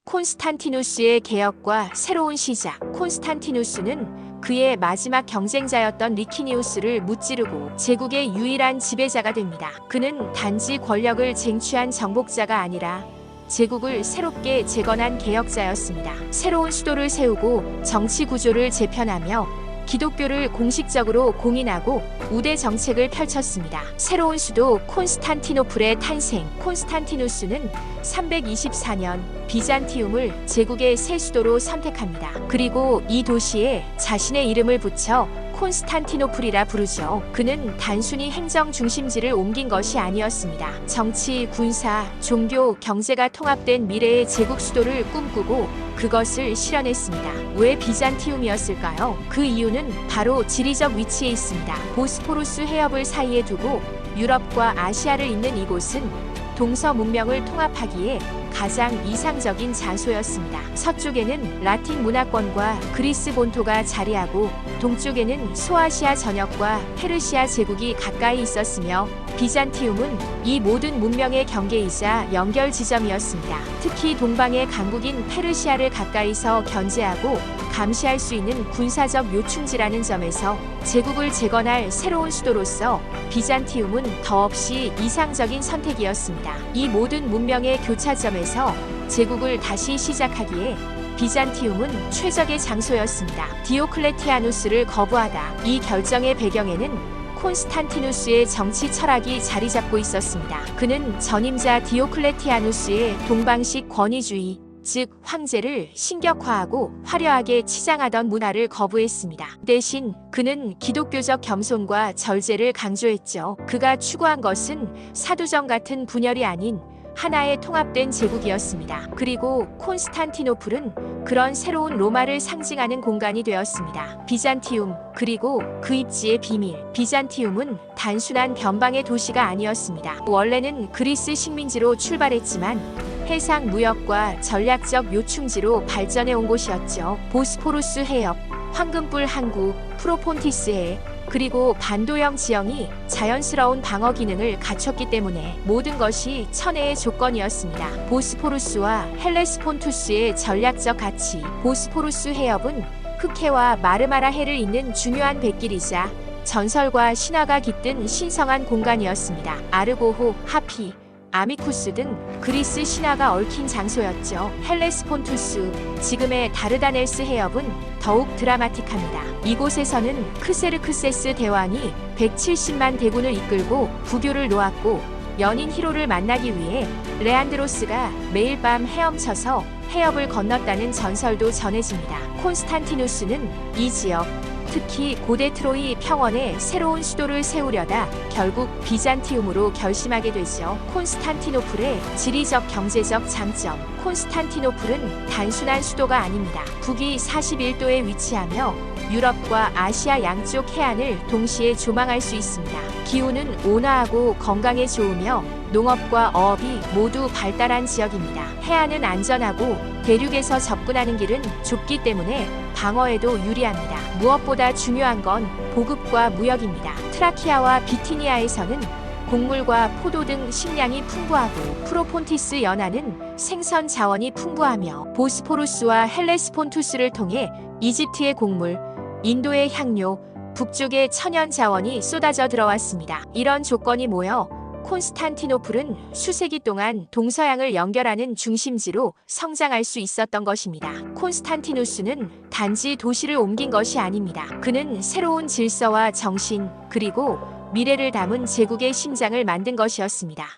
콘스탄티누스의 개혁과 새로운 시작. 콘스탄티누스는 그의 마지막 경쟁자였던 리키니우스를 무찌르고 제국의 유일한 지배자가 됩니다. 그는 단지 권력을 쟁취한 정복자가 아니라 제국을 새롭게 재건한 개혁자였습니다. 새로운 수도를 세우고 정치 구조를 재편하며 기독교를 공식적으로 공인하고 우대 정책을 펼쳤습니다. 새로운 수도 콘스탄티노플의 탄생. 콘스탄티누스는 324년 비잔티움을 제국의 새 수도로 선택합니다. 그리고 이 도시에 자신의 이름을 붙여 콘스탄티노플이라 부르죠. 그는 단순히 행정 중심지를 옮긴 것이 아니었습니다. 정치, 군사, 종교, 경제가 통합된 미래의 제국 수도를 꿈꾸고 그것을 실현했습니다. 왜 비잔티움이었을까요? 그 이유는 바로 지리적 위치에 있습니다. 보스포루스 해협을 사이에 두고 유럽과 아시아를 잇는 이곳은 동서 문명을 통합하기에 가장 이상적인 장소였습니다. 서쪽에는 라틴 문화권과 그리스 본토가 자리하고 동쪽에는 소아시아 전역과 페르시아 제국이 가까이 있었으며 비잔티움은 이 모든 문명의 경계이자 연결 지점이었습니다. 특히 동방의 강국인 페르시아를 가까이서 견제하고 감시할 수 있는 군사적 요충지라는 점에서 제국을 재건할 새로운 수도로서 비잔티움은 더없이 이상적인 선택이었습니다. 이 모든 문명의 교차점에서 제국을 다시 시작하기에 비잔티움은 최적의 장소였습니다. 디오클레티아누스를 거부하다. 이 결정의 배경에는 콘스탄티누스의 정치 철학이 자리 잡고 있었습니다. 그는 전임자 디오클레티아누스의 동방식 권위주의, 즉 황제를 신격화하고 화려하게 치장하던 문화를 거부했습니다. 대신 그는 기독교적 겸손과 절제를 강조했죠. 그가 추구한 것은 사두정 같은 분열이 아닌 하나의 통합된 제국이었습니다. 그리고 콘스탄티노플은 그런 새로운 로마를 상징하는 공간이 되었습니다. 비잔티움, 그리고 그 입지의 비밀. 비잔티움은 단순한 변방의 도시가 아니었습니다. 원래는 그리스 식민지로 출발했지만 해상 무역과 전략적 요충지로 발전해 온 곳이었죠. 보스포루스 해협, 황금불 항구, 프로폰티스 해, 그리고 반도형 지형이 자연스러운 방어 기능을 갖췄기 때문에 모든 것이 천혜의 조건이었습니다. 보스포루스와 헬레스폰투스의 전략적 가치. 보스포루스 해협은 흑해와 마르마라 해를 잇는 중요한 뱃길이자 전설과 신화가 깃든 신성한 공간이었습니다. 아르고호, 하피, 아미쿠스 등 그리스 신화가 얽힌 장소였죠. 헬레스폰투스, 지금의 다르다넬스 해협은 더욱 드라마틱합니다. 이곳에서는 크세르크세스 대왕이 170만 대군을 이끌고 부교를 놓았고 연인 히로를 만나기 위해 레안드로스가 매일 밤 헤엄쳐서 해협을 건넜다는 전설도 전해집니다. 콘스탄티누스는 이 지역, 특히 고대 트로이 평원에 새로운 수도를 세우려다 결국 비잔티움으로 결심하게 되죠. 콘스탄티노플의 지리적 경제적 장점. 콘스탄티노플은 단순한 수도가 아닙니다. 북위 41도에 위치하며 유럽과 아시아 양쪽 해안을 동시에 조망할 수 있습니다. 기후는 온화하고 건강에 좋으며 농업과 어업이 모두 발달한 지역입니다. 해안은 안전하고 대륙에서 접근하는 길은 좁기 때문에 방어에도 유리합니다. 무엇보다 중요한 건 보급과 무역입니다. 트라키아와 비티니아에서는 곡물과 포도 등 식량이 풍부하고 프로폰티스 연안은 생선 자원이 풍부하며 보스포루스와 헬레스폰투스를 통해 이집트의 곡물, 인도의 향료, 북쪽의 천연 자원이 쏟아져 들어왔습니다. 이런 조건이 모여 콘스탄티노플은 수세기 동안 동서양을 연결하는 중심지로 성장할 수 있었던 것입니다. 콘스탄티누스는 단지 도시를 옮긴 것이 아닙니다. 그는 새로운 질서와 정신, 그리고 미래를 담은 제국의 심장을 만든 것이었습니다.